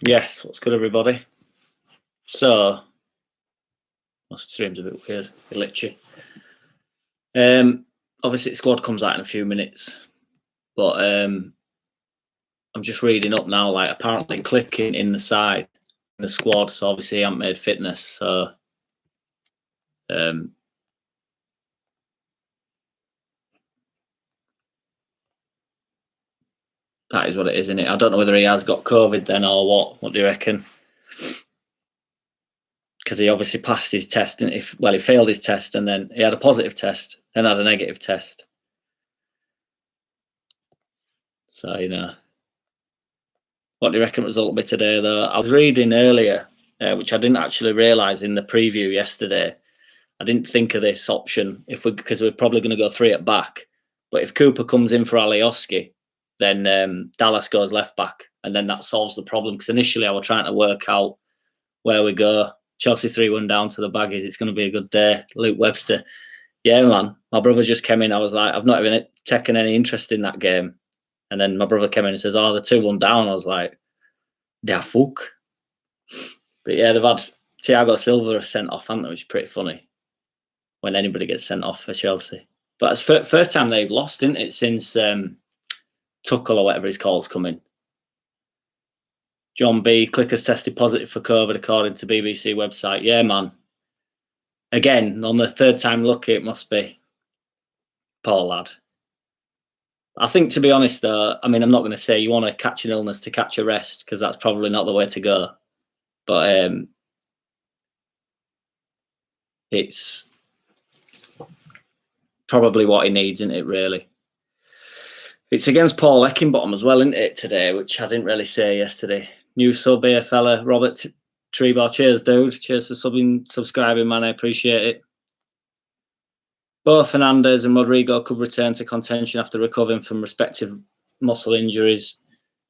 Yes, what's good, everybody? So, my stream's a bit weird, a bit glitchy. Obviously, the squad comes out in a few minutes, but I'm just reading up now. Like, apparently, clicking in the side in the squad. So obviously, he haven't made fitness. So, that is what it is, isn't it? I don't know whether he has got COVID then or what. What do you reckon? Because he obviously passed his test, and he failed his test, and then he had a positive test, then had a negative test. So what do you reckon the result will be today? Though I was reading earlier, which I didn't actually realise in the preview yesterday. I didn't think of this option because we're probably going to go three at back. But if Cooper comes in for Alioski, then Dallas goes left back, and then that solves the problem. Because initially I was trying to work out where we go. Chelsea 3-1 down to the Baggies. It's going to be a good day. Luke Webster. Yeah, man. My brother just came in. I was like, I've not even taken any interest in that game. And then my brother came in and says, oh, they're 2-1 down. I was like, yeah, fuck. But yeah, they've had Thiago Silva sent off, haven't they? Which is pretty funny when anybody gets sent off for Chelsea. But it's the first time they've lost, isn't it, since Tuchel or whatever his call's coming. John B. Clickers tested positive for COVID according to BBC website. Yeah, man. Again, on the third time lucky, it must be. Poor lad. I think, to be honest, though, I mean, I'm not going to say you want to catch an illness to catch a rest, because that's probably not the way to go. But it's probably what he needs, isn't it, really? It's against Paul Eckingbottom as well, isn't it, today, which I didn't really say yesterday. New sub here, fella, Robert Trebar. Cheers, dude. Cheers for subscribing, man. I appreciate it. Both Fernandes and Rodrigo could return to contention after recovering from respective muscle injuries.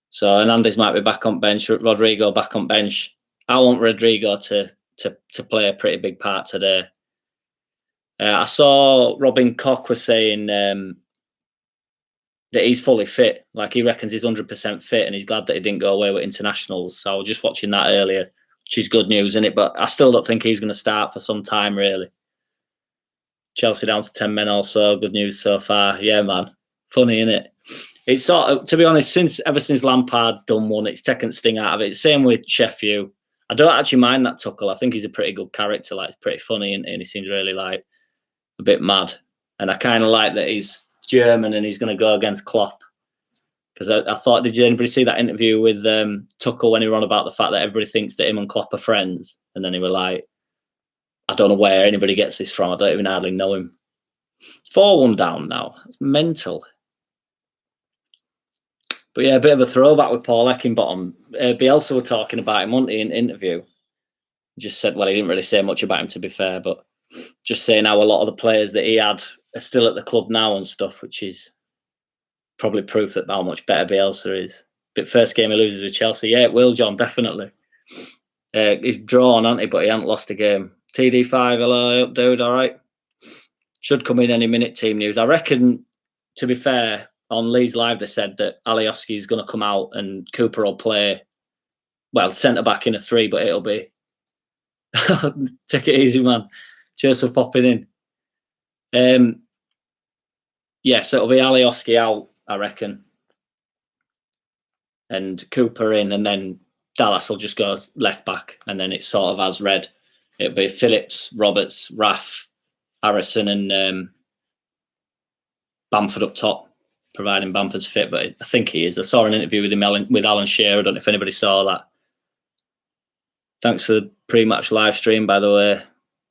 So Hernandez might be back on bench, Rodrigo back on bench. I want Rodrigo to play a pretty big part today. I saw Robin Koch was saying that he's fully fit. Like, he reckons he's 100% fit, and he's glad that he didn't go away with internationals. So I was just watching that earlier, which is good news, isn't it? But I still don't think he's going to start for some time, really. Chelsea down to 10 men also. Good news so far. Yeah, man. Funny, isn't it? It's sort of, to be honest, ever since Lampard's done one, it's taken sting out of it. Same with Sheffield. I don't actually mind that Tuchel. I think he's a pretty good character. Like, it's pretty funny, and he seems really like a bit mad. And I kind of like that he's German and he's going to go against Klopp. Because I thought, did anybody see that interview with Tuchel when he ran about the fact that everybody thinks that him and Klopp are friends? And then he were like, I don't know where anybody gets this from. I don't even hardly know him. 4-1 down now. It's mental. But yeah, a bit of a throwback with Paul Eckingbottom. Bielsa were talking about him, wasn't he, in an interview? Just said, well, he didn't really say much about him, to be fair, but just saying how a lot of the players that he had are still at the club now and stuff, which is probably proof that how much better Bielsa is. But first game he loses with Chelsea. Yeah, it will, John, definitely. He's drawn, hasn't he? But he hasn't lost a game. TD5, hello, dude, all right? Should come in any minute, team news. I reckon, to be fair, on Leeds Live, they said that Alioski is going to come out and Cooper will play, well, centre-back in a 3, but it'll be... Take it easy, man. Cheers for popping in. Yeah, so it'll be Alioski out, I reckon. And Cooper in, and then Dallas will just go left-back, and then it's sort of as red. It'll be Phillips, Roberts, Raff, Harrison, and Bamford up top, providing Bamford's fit, but I think he is. I saw an interview with him with Alan Shearer. I don't know if anybody saw that. Thanks for the pre-match live stream, by the way.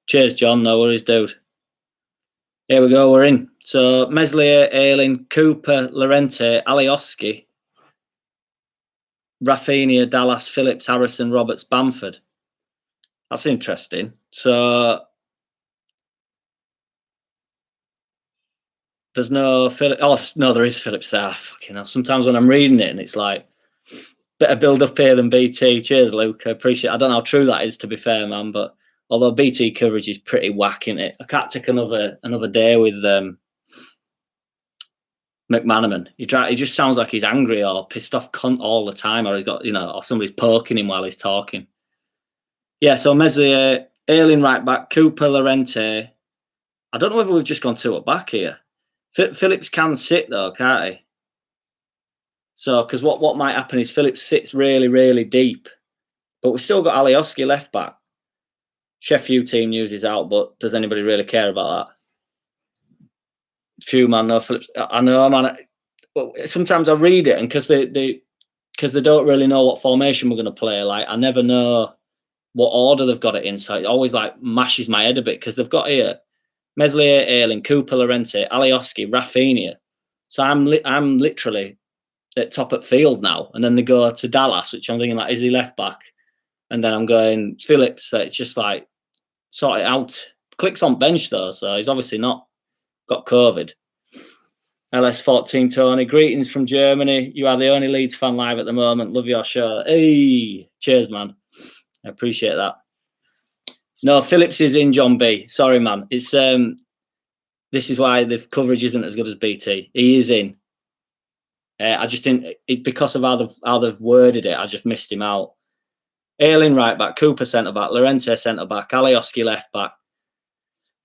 Cheers, John. No worries, dude. Here we go. We're in. So Meslier, Ayling, Cooper, Llorente, Alioski, Rafinha, Dallas, Phillips, Harrison, Roberts, Bamford. That's interesting. So there's no Phillips. Oh, no, there is Phillips there. Fucking hell. Sometimes when I'm reading it and it's like, better build up here than BT. Cheers, Luke. I appreciate it. I don't know how true that is, to be fair, man, but although BT coverage is pretty whack, isn't it? I can't take another day with McManaman. He just sounds like he's angry or pissed off cunt all the time, or he's got, or somebody's poking him while he's talking. Yeah, so Meslier, Ayling right back, Cooper, Llorente. I don't know whether we've just gone 2 at back here. Phillips can sit though, can't he? So, because what might happen is Phillips sits really, really deep, but we've still got Alioski left back. Sheffield team news is out, but does anybody really care about that? Few man, no Phillips. I know, man. Well, sometimes I read it, and because they don't really know what formation we're going to play. Like, I never know what order they've got it in, so it always like mashes my head a bit because they've got here Meslier, Ayling, Cooper, Llorente, Alioski, Rafinha. So I'm literally at top at field now, and then they go to Dallas, which I'm thinking like, is he left back? And then I'm going Phillips. So it's just like sort it out. Clicks on bench though, so he's obviously not got COVID. LS14 Tony, greetings from Germany. You are the only Leeds fan live at the moment. Love your show. Hey, cheers, man. I appreciate that. No, Phillips is in, John B. Sorry, man. It's this is why the coverage isn't as good as BT. He is in. I just didn't. It's because of how they've worded it. I just missed him out. Ayling right back, Cooper centre back, Llorente centre back, Alioski left back,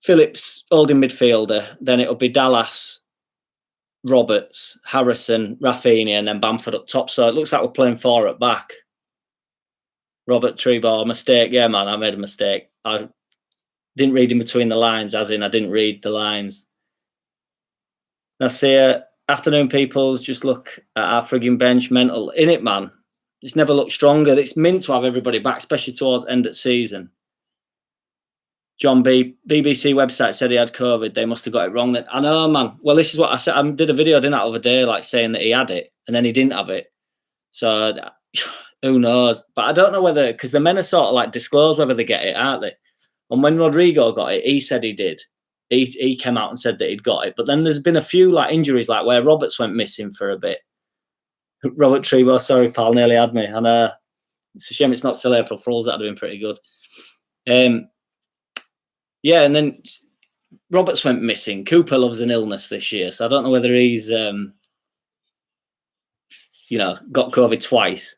Phillips holding midfielder. Then it'll be Dallas, Roberts, Harrison, Rafinha, and then Bamford up top. So it looks like we're playing 4 at back. Robert Trebor, mistake. Yeah, man, I made a mistake. I didn't read in between the lines, as in I didn't read the lines. I see afternoon peoples just look at our frigging bench. Mental. In it, man. It's never looked stronger. It's meant to have everybody back, especially towards end of season. John B. BBC website said he had COVID. They must have got it wrong. I know, man. Well, this is what I said. I did a video, didn't I, the other day, like saying that he had it, and then he didn't have it. So who knows? But I don't know whether, because the men are sort of like disclose whether they get it, aren't they? And when Rodrigo got it, he said he did. He came out and said that he'd got it. But then there's been a few like injuries, like where Roberts went missing for a bit. Robert Trebor, sorry, pal, nearly had me. And it's a shame it's not still April Fools. That'd have been pretty good. Yeah, and then Roberts went missing. Cooper loves an illness this year, so I don't know whether he's, got COVID twice.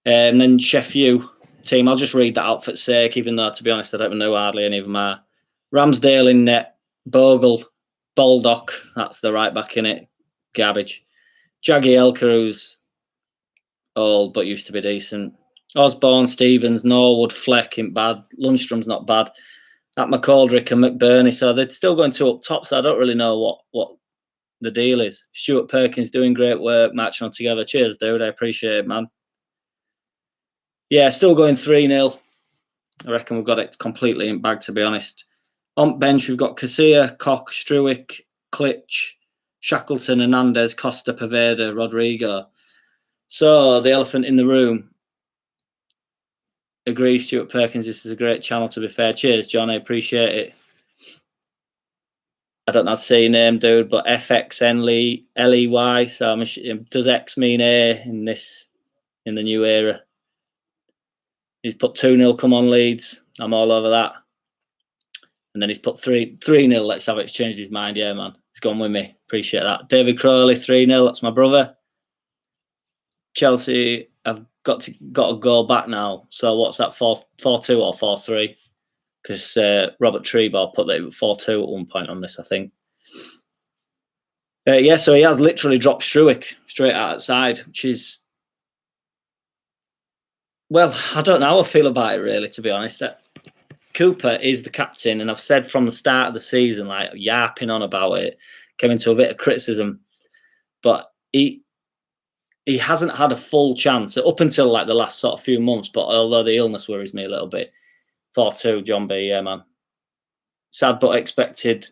And then Sheffield team, I'll just read that out for sake, even though, to be honest, I don't know hardly any of them are. Ramsdale in net, Bogle, Baldock, that's the right back in it, garbage. Jagielka, who's old but used to be decent. Osborne, Stevens, Norwood, Fleck ain't bad. Lundstrom's not bad. At McCaldrick and McBurney, so they're still going 2 up top, so I don't really know what the deal is. Stuart Perkins doing great work, matching on together. Cheers, dude. I appreciate it, man. Yeah, still going 3-0. I reckon we've got it completely in bag, to be honest. On bench, we've got Casilla, Koch, Struick, Klitsch, Shackleton, Hernandez, Costa, Poveda, Rodrigo. So the elephant in the room. Agree, Stuart Perkins. This is a great channel, to be fair. Cheers, John. I appreciate it. I don't know how to say your name, dude, but FXN LEY. So does X mean A in the new era? He's put 2-0. Come on, Leeds. I'm all over that. And then he's put 3-0. Let's have it. He's changed his mind. Yeah, man. He's gone with me. Appreciate that. David Crowley, 3-0. That's my brother. Chelsea have got a goal back now. So what's that, 4-2 or 4-3? Because Robert Trebor put that 4-2 at one point on this, I think. Yeah, so he has literally dropped Struick straight outside, which is, well, I don't know how I feel about it, really, to be honest. Cooper is the captain, and I've said from the start of the season, like, yapping on about it, came into a bit of criticism, but he hasn't had a full chance up until like the last sort of few months, but although the illness worries me a little bit. 4-2, John B, yeah, man. Sad but expected.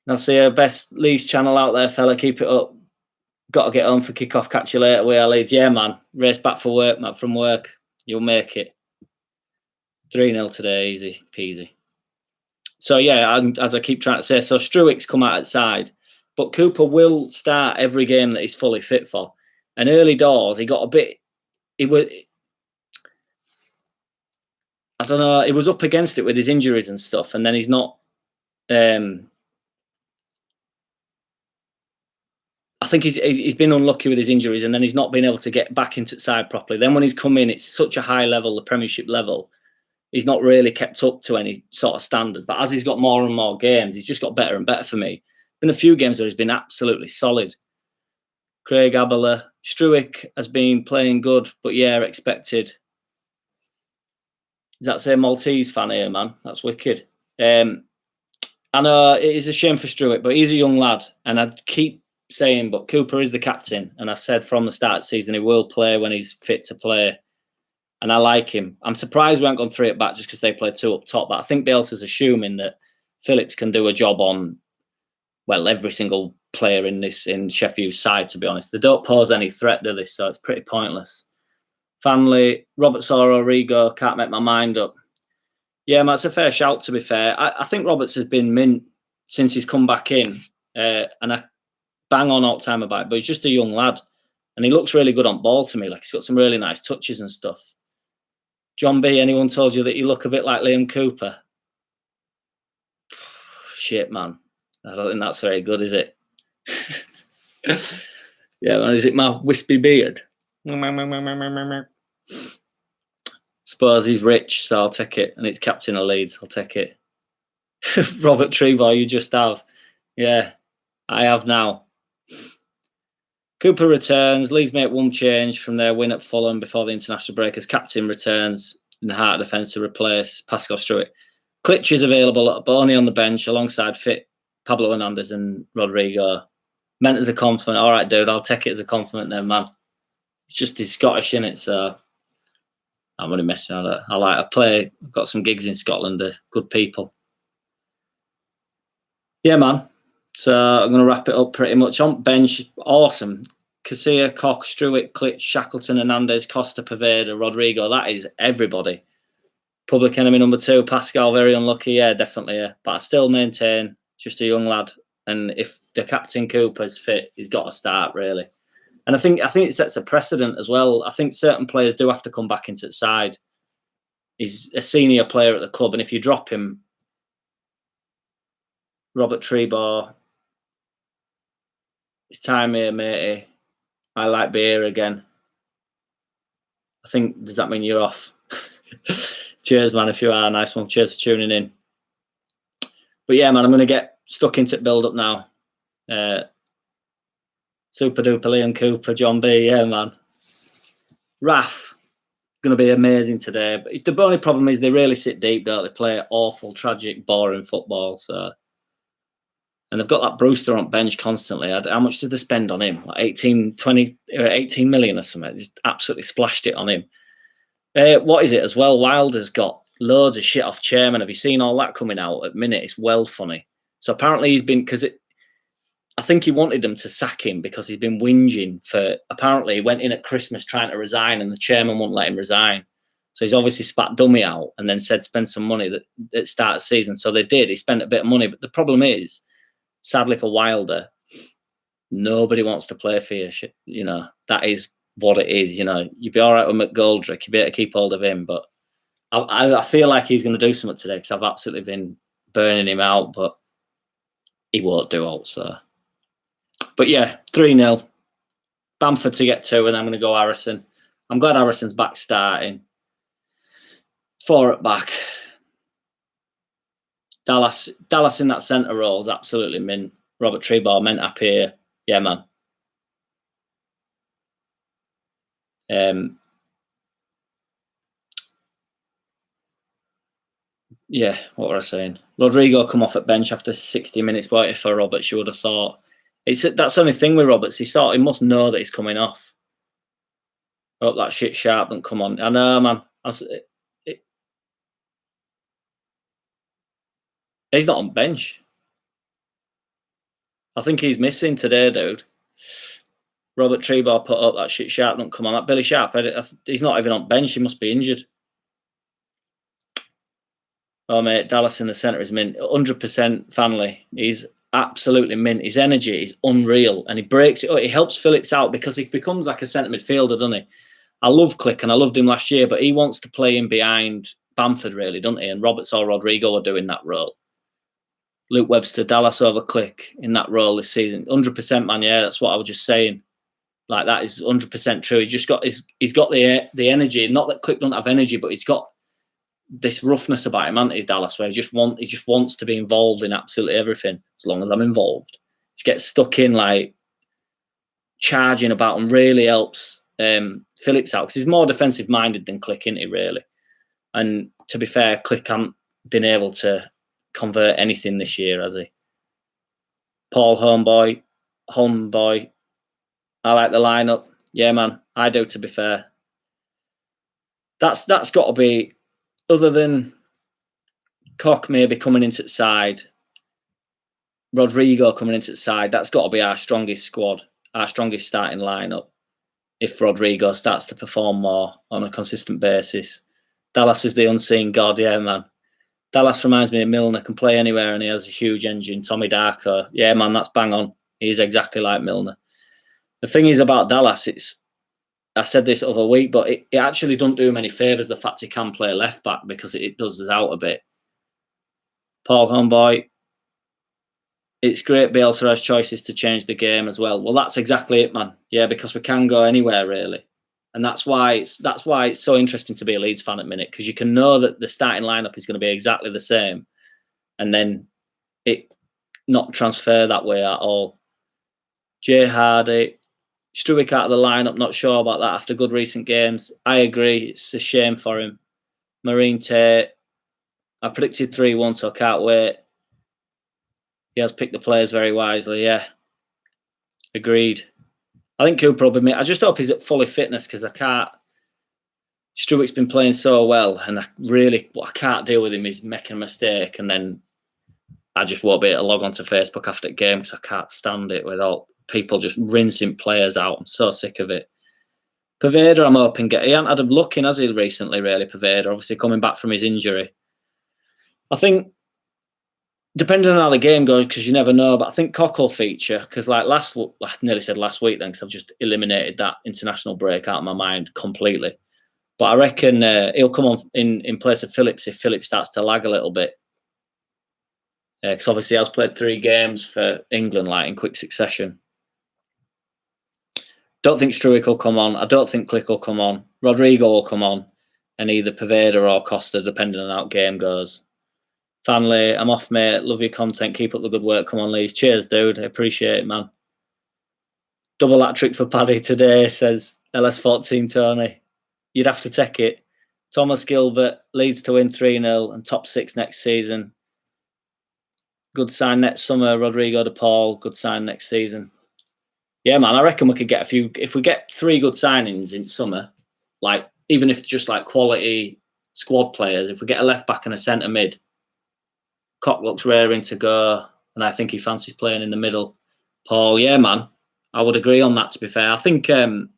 I'll see you. Best Leeds channel out there, fella. Keep it up. Got to get home for kick-off. Catch you later. We are Leeds. Yeah, man. Race back for work, man. From work. You'll make it. 3-0 today. Easy peasy. So, yeah, as I keep trying to say, so Struick's come out outside, but Cooper will start every game that he's fully fit for. And early doors, he got a bit... I don't know. He was up against it with his injuries and stuff, and then he's not... I think he's been unlucky with his injuries, and then he's not been able to get back into the side properly. Then when he's come in, it's such a high level, the Premiership level. He's not really kept up to any sort of standard. But as he's got more and more games, he's just got better and better for me. Been a few games where he's been absolutely solid. Craig Abela, Struick has been playing good, but yeah, expected. Does that say Maltese fan here, man? That's wicked. I know it is a shame for Struick, but he's a young lad, and I'd keep saying, but Cooper is the captain, and I said from the start of the season he will play when he's fit to play, and I like him. I'm surprised we haven't gone 3 at back just because they played 2 up top, but I think Bielsa's assuming that Phillips can do a job on, well, every single player in Sheffield's side, to be honest. They don't pose any threat, do they? So it's pretty pointless. Fanley, Roberts or Origo, can't make my mind up. Yeah, man, it's a fair shout, to be fair. I think Roberts has been mint since he's come back in, and I bang on all the time about it, but he's just a young lad, and he looks really good on ball to me. Like, he's got some really nice touches and stuff. John B, anyone told you that you look a bit like Liam Cooper? Shit, man. I don't think that's very good, is it? Yeah, man, is it my wispy beard? Suppose he's rich, so I'll take it. And it's captain of Leeds, I'll take it. Robert Trebor, you just have. Yeah, I have now. Cooper returns. Leeds make one change from their win at Fulham before the international break as captain returns in the heart of defence to replace Pascal Struick. Klitsch is available, but only on the bench alongside fit Pablo Hernandez and Rodrigo. Meant as a compliment. All right, dude, I'll take it as a compliment then, man. It's just he's Scottish, innit? So I'm only messing around. I've got some gigs in Scotland, good people. Yeah, man. So I'm going to wrap it up pretty much. On bench, awesome. Casilla, Koch, Struick, Klitsch, Shackleton, Hernandez, Costa, Poveda, Rodrigo. That is everybody. Public enemy number 2, Pascal, very unlucky. Yeah, definitely. Yeah. But I still maintain just a young lad. And if the captain Cooper's fit, he's got to start, really. And I think it sets a precedent as well. I think certain players do have to come back into the side. He's a senior player at the club, and if you drop him, Robert Trebor, it's time here, matey. I like beer again. I think, does that mean you're off? Cheers, man, if you are. Nice one. Cheers for tuning in. But yeah, man, I'm going to get stuck into build-up now. Super duper Liam Cooper, John B. Yeah, man. Raf, going to be amazing today. But the only problem is they really sit deep, don't they? Play awful, tragic, boring football. So, and they've got that Brewster on bench constantly. How much did they spend on him? Like 18 million or something. Just absolutely splashed it on him. What is it as well? Wilder's got loads of shit off chairman. Have you seen all that coming out at minute? It's well funny. So apparently he's been, because I think he wanted them to sack him because he's been whinging for, apparently he went in at Christmas trying to resign and the chairman wouldn't let him resign. So he's obviously spat dummy out and then said spend some money at the start of the season. So they did. He spent a bit of money. But the problem is, sadly for Wilder, nobody wants to play for you. You know, that is what it is. You know, you'd be all right with McGoldrick. You'd be able to keep hold of him. But I feel like he's going to do something today because I've absolutely been burning him out. But he won't do also. But yeah, 3-0. Bamford to get 2, and I'm going to go Harrison. I'm glad Harrison's back starting. 4 at back. Dallas in that centre role is absolutely mint. Robert Trebor meant up here. Yeah, man. Yeah, what were I saying? Rodrigo come off at bench after 60 minutes waiting for Roberts, you would have thought. That's the only thing with Roberts. He must know that he's coming off. Hope that shit sharp doesn't come on. I know, man. He's not on bench. I think he's missing today, dude. Robert Trebor put up that shit sharp doesn't come on. That Billy Sharp, he's not even on bench. He must be injured. Oh, mate, Dallas in the centre is mint. 100% Fanley. He's absolutely mint. His energy is unreal, and he breaks it up. He helps Phillips out because he becomes like a centre midfielder, doesn't he? I love Click, and I loved him last year, but he wants to play in behind Bamford, really, doesn't he? And Roberts or Rodrigo are doing that role. Luke Webster, Dallas over Click in that role this season. 100%, man. Yeah, that's what I was just saying. Like, that is 100% true. He's got the energy. Not that Click don't have energy, but he's got this roughness about him, hasn't he, Dallas, where he just wants to be involved in absolutely everything. As long as I'm involved, he gets stuck in, like, charging about, and really helps Phillips out, because he's more defensive minded than Click, isn't he, really? And to be fair, Click hasn't been able to convert anything this year, has he? Paul Homeboy, I like the lineup. Yeah, man, I do, to be fair. That's got to be, other than Koch maybe coming into the side, Rodrigo coming into the side, that's got to be our strongest squad, our strongest starting lineup, if Rodrigo starts to perform more on a consistent basis. Dallas is the unseen god, yeah, man. Dallas reminds me of Milner, can play anywhere and he has a huge engine. Tommy Darko, yeah, man, that's bang on. He's exactly like Milner. The thing is about Dallas, I said this other week, but it actually doesn't do him any favours, the fact he can play left back, because it does us out a bit. Paul Homeboy, it's great Bielsa has choices to change the game as well. Well, that's exactly it, man. Yeah, because we can go anywhere, really. And that's why it's so interesting to be a Leeds fan at the minute, because you can know that the starting lineup is going to be exactly the same, and then it not transfer that way at all. Jay Hardy, Struijk out of the lineup, not sure about that after good recent games. I agree, it's a shame for him. Marine Tate, I predicted 3-1, so I can't wait. He has picked the players very wisely, yeah. Agreed. I think he'll probably make. I just hope he's at fully fitness, because I can't. Struijk's been playing so well, and what I can't deal with him is making a mistake, and then I just won't be able to log onto Facebook after the game, because I can't stand it without people just rinsing players out. I'm so sick of it. Poveda, I'm hoping he hasn't had a look in, has he, recently, really, Poveda, obviously coming back from his injury. I think, depending on how the game goes, because you never know, but I think Koch will feature, because like I nearly said last week then, because I've just eliminated that international break out of my mind completely. But I reckon he'll come on in place of Phillips if Phillips starts to lag a little bit. Because obviously he has played 3 games for England, like, in quick succession. Don't think Struijk will come on. I don't think Click will come on. Rodrigo will come on, and either Poveda or Costa, depending on how the game goes. Fanley, I'm off, mate. Love your content. Keep up the good work. Come on, Leeds. Cheers, dude. I appreciate it, man. Double hat trick for Paddy today, says LS14 Tony. You'd have to take it. Thomas Gilbert, Leeds to win 3-0 and top 6 next season. Good sign next summer. Rodrigo de Paul, good sign next season. Yeah, man, I reckon we could get a few. If we get 3 good signings in summer, like, even if just like quality squad players, if we get a left back and a centre mid, Koch looks raring to go, and I think he fancies playing in the middle. Paul, yeah, man, I would agree on that, to be fair. I think in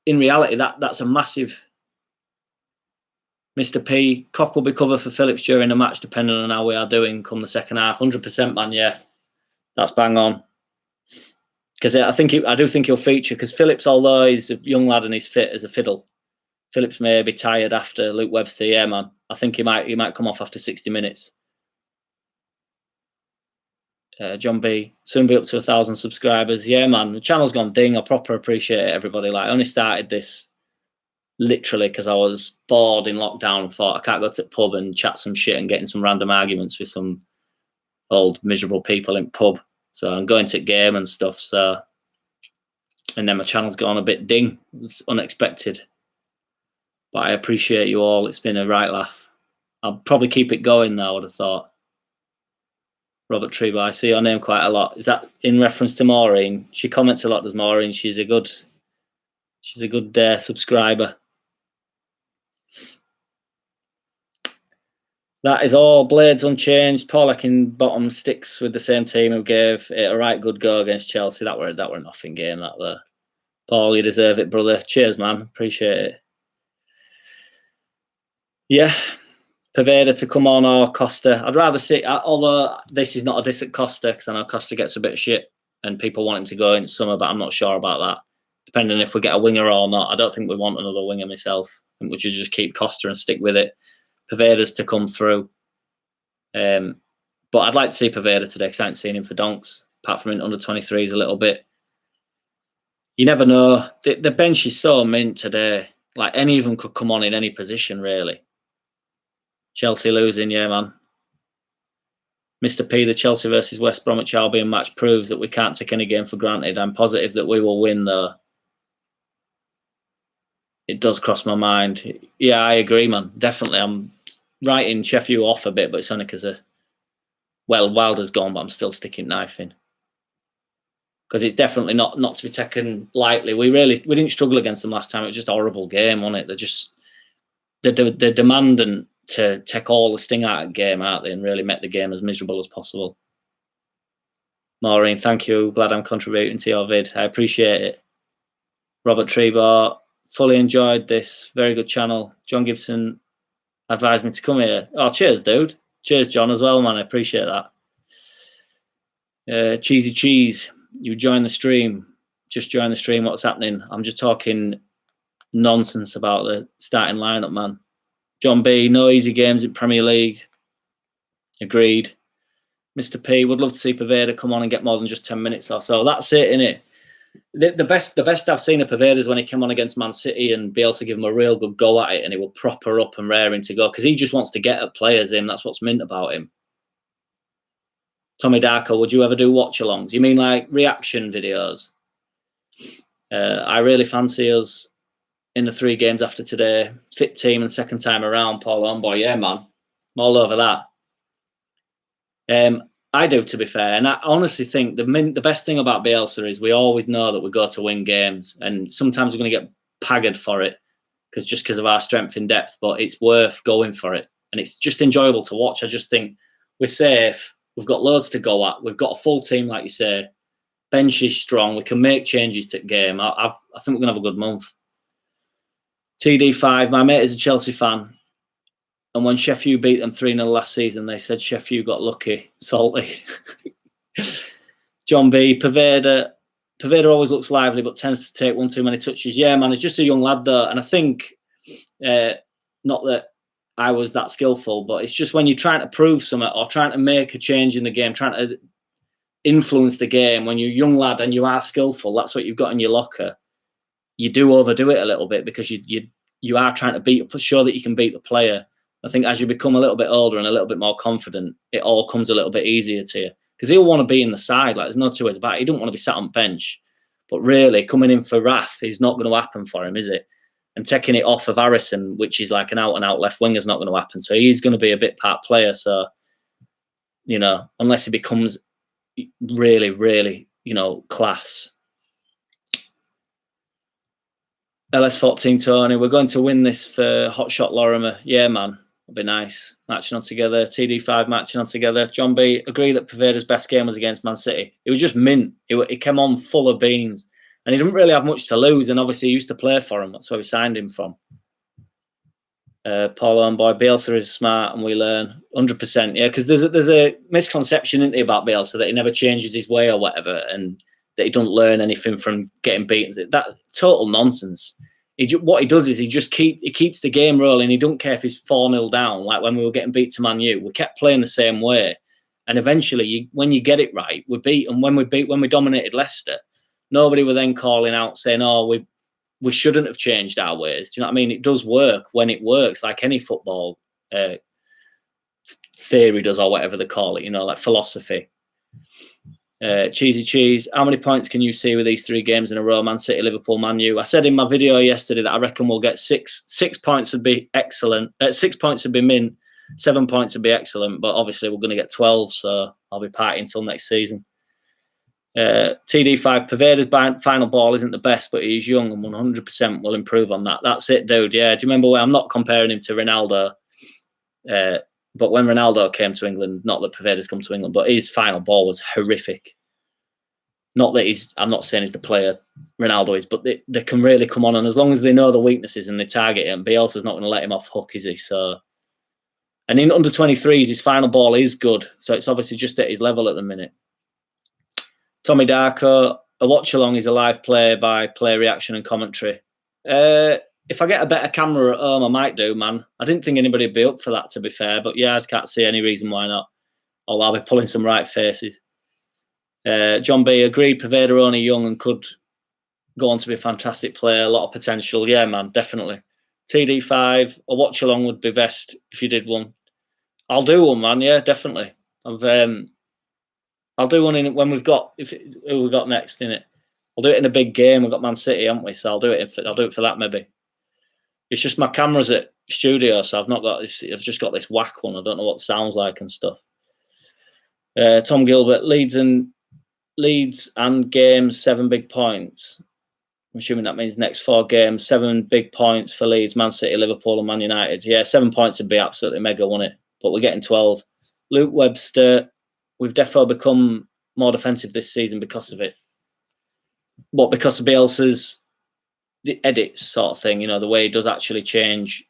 reality that's a massive. Mr. P, Koch will be covered for Phillips during the match, depending on how we are doing come the second half. 100%, man, yeah. That's bang on. Because I do think he'll feature, because Phillips, although he's a young lad and he's fit as a fiddle, Phillips may be tired after Luke Webster. Yeah, man. I think he might come off after 60 minutes. John B, soon be up to 1,000 subscribers. Yeah, man, the channel's gone ding. I proper appreciate it, everybody. Like, I only started this literally because I was bored in lockdown and thought I can't go to the pub and chat some shit and get in some random arguments with some old miserable people in pub. So I'm going to the game and stuff. So, and then my channel's gone a bit ding. It was unexpected, but I appreciate you all. It's been a right laugh. I'll probably keep it going though, I would have thought. Robert Treba, I see your name quite a lot. Is that in reference to Maureen? She comments a lot, does Maureen? She's a good subscriber. That is all. Blades unchanged. Paul Ekin bottom sticks with the same team who gave it a right good go against Chelsea. That were a nothing game, that there. Paul, you deserve it, brother. Cheers, man. Appreciate it. Yeah. Poveda to come on, or Costa. I'd rather see, although this is not a diss at Costa, because I know Costa gets a bit of shit and people want him to go in summer, but I'm not sure about that. Depending if we get a winger or not. I don't think we want another winger myself. I think we should just keep Costa and stick with it. Poveda's to come through. But I'd like to see Poveda today because I haven't seen him for donks, apart from in under 23s a little bit. You never know. The bench is so mint today. Like, any of them could come on in any position, really. Chelsea losing, yeah, man. Mr. P, the Chelsea versus West Bromwich Albion match proves that we can't take any game for granted. I'm positive that we will win, though. It does cross my mind. Yeah, I agree, man. Definitely. I'm writing Sheffield off a bit, but it's only because Wilder's gone, but I'm still sticking knife in. Because it's definitely not to be taken lightly. We didn't struggle against them last time. It was just a horrible game, wasn't it? They're demanding to take all the sting out of the game, aren't they, and really make the game as miserable as possible. Maureen, thank you. Glad I'm contributing to your vid. I appreciate it. Robert Trebor, fully enjoyed this. Very good channel. John Gibson advised me to come here. Oh, cheers, dude. Cheers, John, as well, man. I appreciate that. Cheesy Cheese, you joined the stream. Just join the stream. What's happening? I'm just talking nonsense about the starting lineup, man. John B, no easy games in Premier League. Agreed. Mr. P, would love to see Poveda come on and get more than just 10 minutes or so. That's it, innit? The best I've seen of Poveda is when he came on against Man City and Bielsa give him a real good go at it and he will proper up and raring to go because he just wants to get at players in. That's what's mint about him. Tommy Darko, would you ever do watch-alongs? You mean like reaction videos? I really fancy us in the 3 games after today. Fit team and second time around, Paul Homeboy. Yeah, man. I'm all over that. I do, to be fair. And I honestly think the best thing about Bielsa is we always know that we go to win games. And sometimes we're going to get paggered for it because of our strength in depth. But it's worth going for it. And it's just enjoyable to watch. I just think we're safe. We've got loads to go at. We've got a full team, like you say. Bench is strong. We can make changes to the game. I think we're going to have a good month. TD5, my mate is a Chelsea fan. And when Sheffield beat them 3-0 last season, they said Sheffield got lucky. Salty. John B, Poveda always looks lively, but tends to take one too many touches. Yeah, man, he's just a young lad, though. And I think, not that I was that skillful, but it's just when you're trying to prove something or trying to make a change in the game, trying to influence the game, when you're a young lad and you are skillful, that's what you've got in your locker. You do overdo it a little bit because you are trying to show that you can beat the player. I think as you become a little bit older and a little bit more confident, it all comes a little bit easier to you. Because he'll want to be in the side. Like, there's no two ways about it. He don't want to be sat on bench. But really, coming in for Rath is not going to happen for him, is it? And taking it off of Harrison, which is like an out-and-out left winger, is not going to happen. So he's going to be a bit part player. So, unless he becomes really, really, class. LS14 Tony, we're going to win this for Hotshot Lorimer. Yeah, man. It'll be nice. Matching on together. TD5 matching on together. John B, agree that Poveda's best game was against Man City. It was just mint. He came on full of beans. And he didn't really have much to lose. And obviously he used to play for him. That's where we signed him from. Paul Homeboy, Bielsa is smart and we learn. 100%. Yeah, because there's a misconception, isn't there, about Bielsa that he never changes his way or whatever. And that he doesn't learn anything from getting beaten. That's total nonsense. What he does is he keeps the game rolling. He don't care if he's 4-0 down. Like when we were getting beat to Man U, we kept playing the same way, and eventually, when you get it right, we beat. And when we dominated Leicester, nobody were then calling out saying, "Oh, we shouldn't have changed our ways." Do you know what I mean? It does work when it works, like any football theory does, or whatever they call it. Like philosophy. Cheesy Cheese, how many points can you see with these 3 games in a row? Man City, Liverpool, Man U. I said in my video yesterday that I reckon we'll get 6 points would be excellent. 6 points would be mint. 7 points would be excellent. But obviously we're going to get 12, so I'll be partying until next season. TD5, Poveda's final ball isn't the best, but he's young and 100% will improve on that. That's it, dude. Yeah, do you remember when I'm not comparing him to Ronaldo? But when Ronaldo came to England, not that Poveda's come to England, but his final ball was horrific. Not that I'm not saying he's the player Ronaldo is, but they can really come on. And as long as they know the weaknesses and they target him, Bielsa's not going to let him off hook, is he? So, and in under 23s, his final ball is good. So it's obviously just at his level at the minute. Tommy Darko, a watch-along is a live play by play reaction and commentary. If I get a better camera at home, I might do, man. I didn't think anybody would be up for that, to be fair. But yeah, I can't see any reason why not. or I'll be pulling some right faces. John B, agreed, Poveda only young and could go on to be a fantastic player, a lot of potential. Yeah, man, definitely. TD5, a watch along would be best if you did one. I'll do one, man. Yeah, definitely. I'll do one in when we've got who we got next in it. I'll do it in a big game. We've got Man City, haven't we? So I'll do it for that maybe. It's just my camera's at studio, so I've not got this. I've just got this whack one. I don't know what it sounds like and stuff. Tom Gilbert, Leeds and games, 7 big points. I'm assuming that means next 4 games, 7 big points for Leeds, Man City, Liverpool, and Man United. Yeah, 7 points would be absolutely mega, wouldn't it? But we're getting 12. Luke Webster, we've definitely become more defensive this season because of it. What, because of Bielsa's the edits sort of thing, the way he does actually change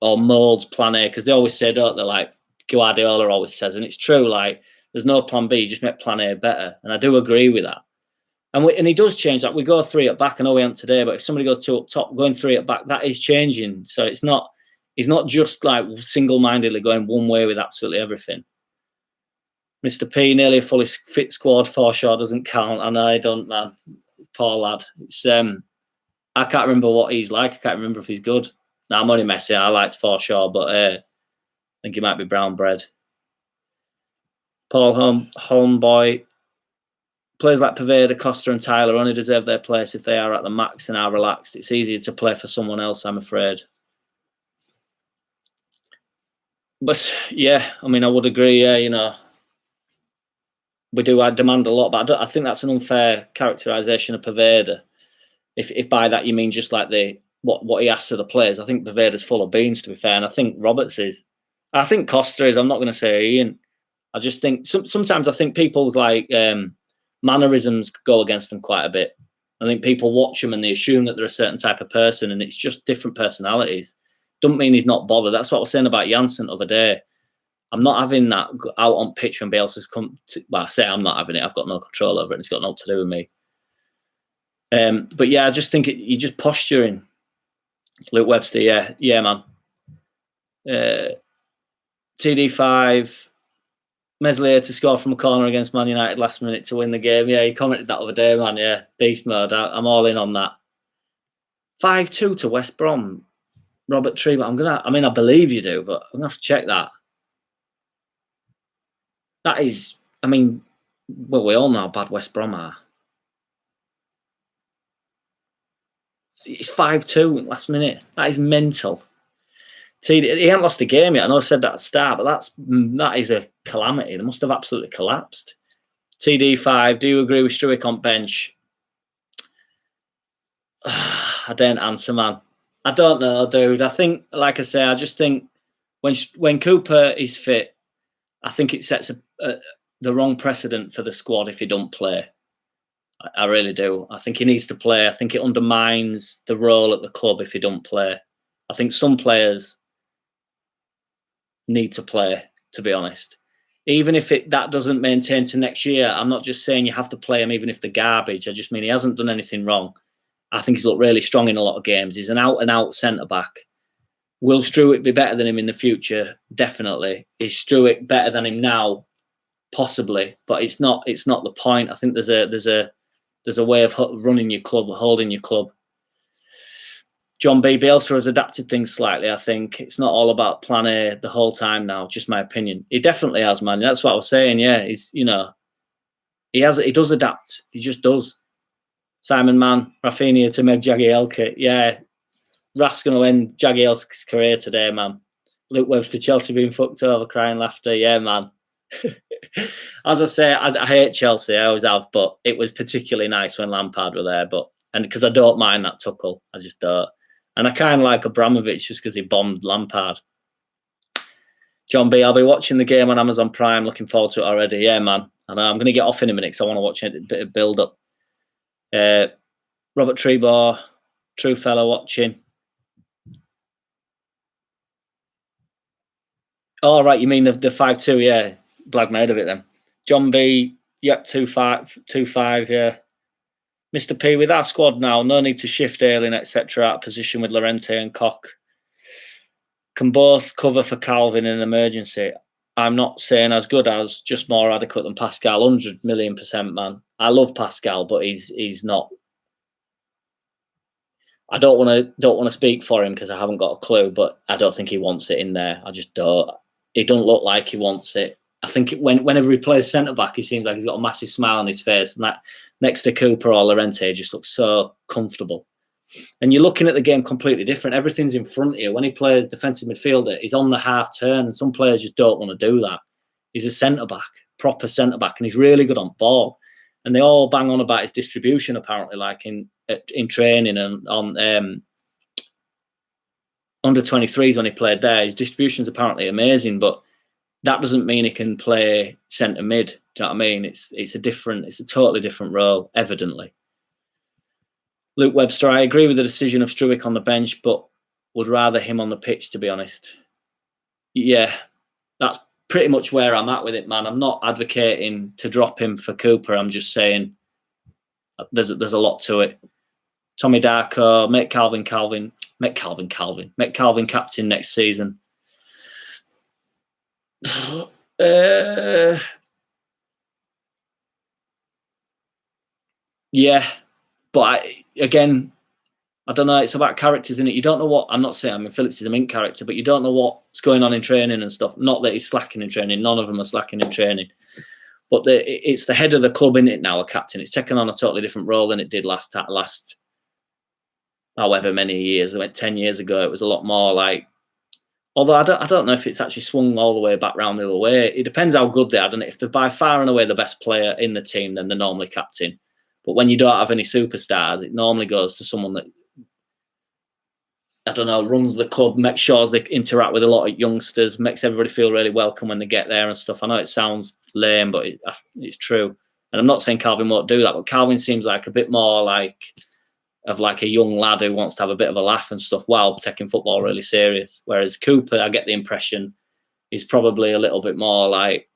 or molds plan A, because they always say, don't they, like Guardiola always says, and it's true, like there's no plan B, you just make plan A better. And I do agree with that. And he does change that. We go 3 at back. I know we aren't today, but if somebody goes 2 up top, going 3 at back, that is changing. So he's not just like single-mindedly going one way with absolutely everything. Mr. P, nearly a fully fit squad. Forshaw doesn't count. And I don't, man. Poor lad. It's I can't remember what he's like. I can't remember if he's good. No, I'm only messing. I liked Forshaw, but I think he might be brown bread. Paul Holmboy. Players like Poveda, Costa and Tyler only deserve their place if they are at the max and are relaxed. It's easier to play for someone else, I'm afraid. But, yeah, I mean, I would agree, yeah, we do demand a lot, but I think that's an unfair characterisation of Poveda. If by that you mean just like what he asks of the players. I think Poveda's full of beans, to be fair, and I think Roberts is. I think Costa is. I'm not going to say Ian. I just think sometimes I think people's like mannerisms go against them quite a bit. I think people watch them and they assume that they're a certain type of person, and it's just different personalities. Don't mean he's not bothered. That's what I was saying about Janssen the other day. I'm not having that out on pitch when Bielsa's come to, well, I say I'm not having it. I've got no control over it, and it's got nothing to do with me. But yeah, I just think you're just posturing. Luke Webster, yeah, man. TD5, Meslier to score from a corner against Man United last minute to win the game. Yeah, he commented that other day, man. Yeah, beast mode. I'm all in on that. 5-2 to West Brom. Robert Tree, but I believe you do, but I'm going to have to check that. That is, well, we all know how bad West Brom are. It's 5-2 last minute. That is mental. He hasn't lost a game yet. I know I said that at the start, but that is a calamity. They must have absolutely collapsed. TD5, do you agree with Struijk on bench? I don't answer, man. I don't know, dude. I think, like I say, I just think when Cooper is fit, I think it sets the wrong precedent for the squad if he don't play. I really do. I think he needs to play. I think it undermines the role at the club if he don't play. I think some players need to play, to be honest. Even if that doesn't maintain to next year, I'm not just saying you have to play him even if they're garbage. I just mean he hasn't done anything wrong. I think he's looked really strong in a lot of games. He's an out-and-out centre-back. Will Struijk be better than him in the future? Definitely. Is Struijk better than him now? Possibly, but it's not the point. I think there's a way of running your club, holding your club. John B. Bielsa has adapted things slightly. I think it's not all about plan A the whole time now. Just my opinion. He definitely has, man. That's what I was saying. Yeah, he does adapt. He just does. Simon Mann, Rafinha to Meg Jagielka. Yeah, Raf's going to end Jagielka's career today, man. Luke Webster, Chelsea being fucked over, crying laughter. Yeah, man. As I say, I hate Chelsea. I always have, but it was particularly nice when Lampard were there. And because I don't mind that Tuchel, I just don't. And I kind of like Abramovich just because he bombed Lampard. John B, I'll be watching the game on Amazon Prime. Looking forward to it already. Yeah, man. And I'm going to get off in a minute because I want to watch a bit of build up. Robert Trebor, true fella watching. Oh, right, you mean the 5-2, yeah. Glad made of it then. John B, yep, 2-5, yeah. Mr. P, with our squad now, no need to shift Ayling, etc. out of position with Llorente and Koch. Can both cover for Calvin in an emergency? I'm not saying as good as, just more adequate than Pascal. 100,000,000%, man. I love Pascal, but he's not. I don't want to speak for him because I haven't got a clue, but I don't think he wants it in there. I just don't. It don't look like he wants it. I think whenever he plays centre back, he seems like he's got a massive smile on his face, and that next to Cooper or Llorente just looks so comfortable. And you're looking at the game completely different. Everything's in front of you. When he plays defensive midfielder, he's on the half turn, and some players just don't want to do that. He's a centre back, proper centre back, and he's really good on ball. And they all bang on about his distribution, apparently, like in training and on under 23s when he played there. His distribution's apparently amazing, but that doesn't mean he can play centre mid. Do you know what I mean? It's a totally different role, evidently. Luke Webster, I agree with the decision of Struijk on the bench, but would rather him on the pitch, to be honest. Yeah, that's pretty much where I'm at with it, man. I'm not advocating to drop him for Cooper. I'm just saying there's a lot to it. Tommy Darko, make Calvin captain next season. Yeah, but again, I don't know. It's about characters, isn't it? You don't know what. I'm not saying Phillips is a mint character, but you don't know what's going on in training and stuff. Not that he's slacking in training. None of them are slacking in training. But it's the head of the club in it now, a captain. It's taken on a totally different role than it did last however many years. It went 10 years ago. It was a lot more like. Although I don't know if it's actually swung all the way back round the other way. It depends how good they are, doesn't it? If they're by far and away the best player in the team, then they're normally captain. But when you don't have any superstars, it normally goes to someone that, I don't know, runs the club, makes sure they interact with a lot of youngsters, makes everybody feel really welcome when they get there and stuff. I know it sounds lame, but it's true. And I'm not saying Calvin won't do that, but Calvin seems like a bit more like a young lad who wants to have a bit of a laugh and stuff while taking football really serious. Whereas Cooper, I get the impression, is probably a little bit more like,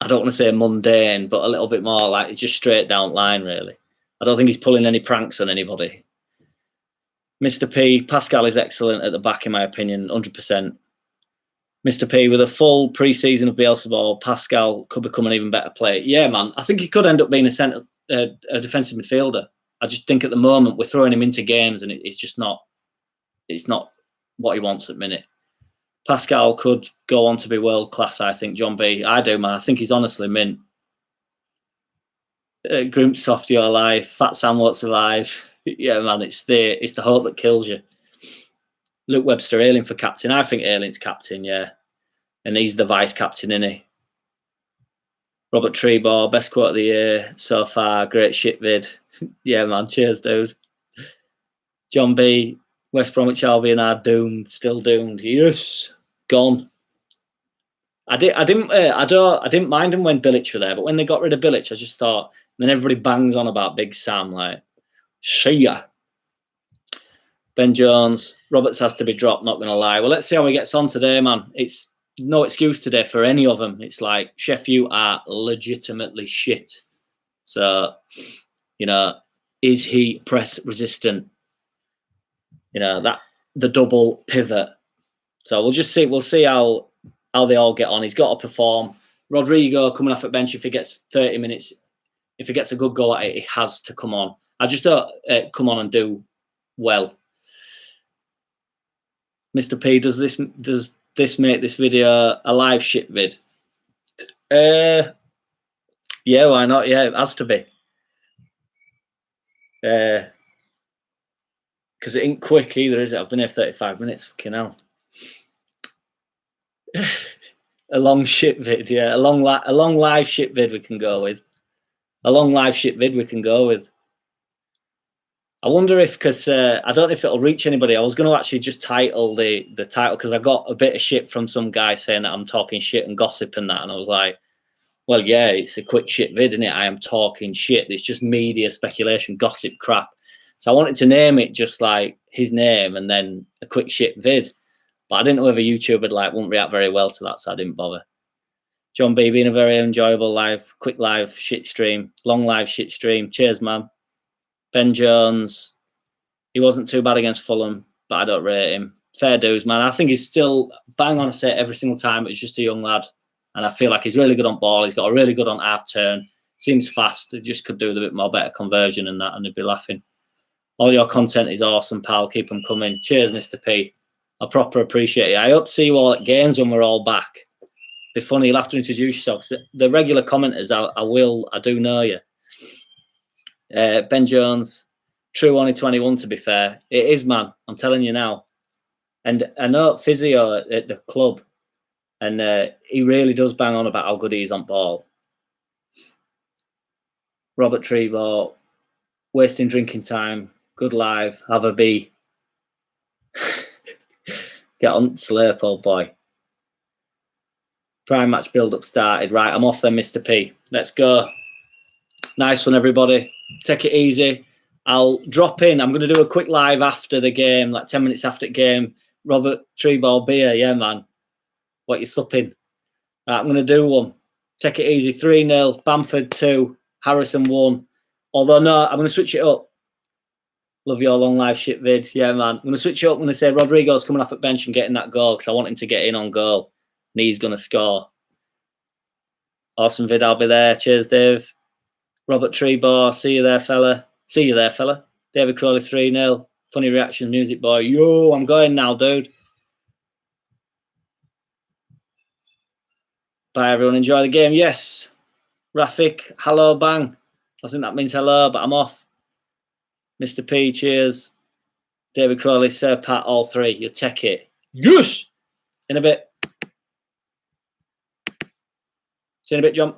I don't want to say mundane, but a little bit more like just straight down line, really. I don't think he's pulling any pranks on anybody. Mr. P, Pascal is excellent at the back, in my opinion, 100%. Mr. P, with a full pre-season of Bielsa ball, Pascal could become an even better player. Yeah, man. I think he could end up being a defensive midfielder. I just think at the moment we're throwing him into games and it's not what he wants at the minute. Pascal could go on to be world class, I think. John B, I do, man. I think he's honestly mint. Grimp soft your life. Fat Sam won't survive. Yeah, man. It's the hope that kills you. Luke Webster, Ayling for captain. I think Ayling's captain, yeah. And he's the vice captain, isn't he? Robert Trebor, best quote of the year so far. Great shit vid. Yeah, man. Cheers, dude. John B, West Bromwich Albion are doomed. Still doomed. Yes. Gone. I didn't mind them when Bilic were there, but when they got rid of Bilic, I just thought, and then everybody bangs on about Big Sam, like, see ya. Ben Jones, Roberts has to be dropped, not going to lie. Well, let's see how he gets on today, man. It's no excuse today for any of them. It's like, Sheffield are legitimately shit. So, is he press resistant? That the double pivot. So we'll just see. We'll see how they all get on. He's got to perform. Rodrigo coming off at bench, if he gets 30 minutes, if he gets a good goal at it, he has to come on. I just don't come on and do well. Mr. P, does this make this video a live shit vid? Yeah, why not? Yeah, it has to be. Because it ain't quick either, is it? I've been here 35 minutes. Fucking hell. A long shit vid, yeah. A long live shit vid we can go with. A long live shit vid we can go with. I wonder if, because I don't know if it'll reach anybody. I was going to actually just title the title, because I got a bit of shit from some guy saying that I'm talking shit and gossip and that. And I was like, well, yeah, it's a quick shit vid, isn't it? I am talking shit. It's just media speculation, gossip crap. So I wanted to name it just like his name and then a quick shit vid. But I didn't know whether YouTube wouldn't react very well to that, so I didn't bother. John B, being a very enjoyable quick live shit stream, long live shit stream. Cheers, man. Ben Jones, he wasn't too bad against Fulham, but I don't rate him. fair dues, man. I think he's still bang on a set every single time, but he's just a young lad. And I feel like he's really good on ball. He's got a really good on half turn. Seems fast. He just could do with a bit more better conversion and that, and he'd be laughing. All your content is awesome, pal. Keep them coming. Cheers, Mr. P. I proper appreciate it. I hope to see you all at games when we're all back. Be funny. You'll have to introduce yourself. The regular commenters, I do know you. Ben Jones, true only 21, to be fair. It is, man. I'm telling you now. And I know physio at the club, and he really does bang on about how good he is on ball. Robert Trevor, wasting drinking time. Good live. Have a bee. Get on slurp, old boy. Prime match build-up started. Right, I'm off then, Mr. P. Let's go. Nice one, everybody. Take it easy. I'll drop in. I'm going to do a quick live after the game, like 10 minutes after the game. Robert Treeball beer. Yeah, man. What you supping? Right, I'm going to do one. Take it easy. 3-0. Bamford 2. Harrison 1. Although, no, I'm going to switch it up. Love your long live shit vid. Yeah, man. I'm going to switch it up. I'm going to say Rodrigo's coming off at bench and getting that goal because I want him to get in on goal. And he's going to score. Awesome vid. I'll be there. Cheers, Dave. Robert Treebor. See you there, fella. See you there, fella. David Crowley 3-0. Funny reaction, music boy. Yo, I'm going now, dude. Bye, everyone. Enjoy the game. Yes. Rafik, hello, bang. I think that means hello, but I'm off. Mr. P, cheers. David Crowley, Sir Pat, all three. You take it. Yes! In a bit. See you in a bit, John.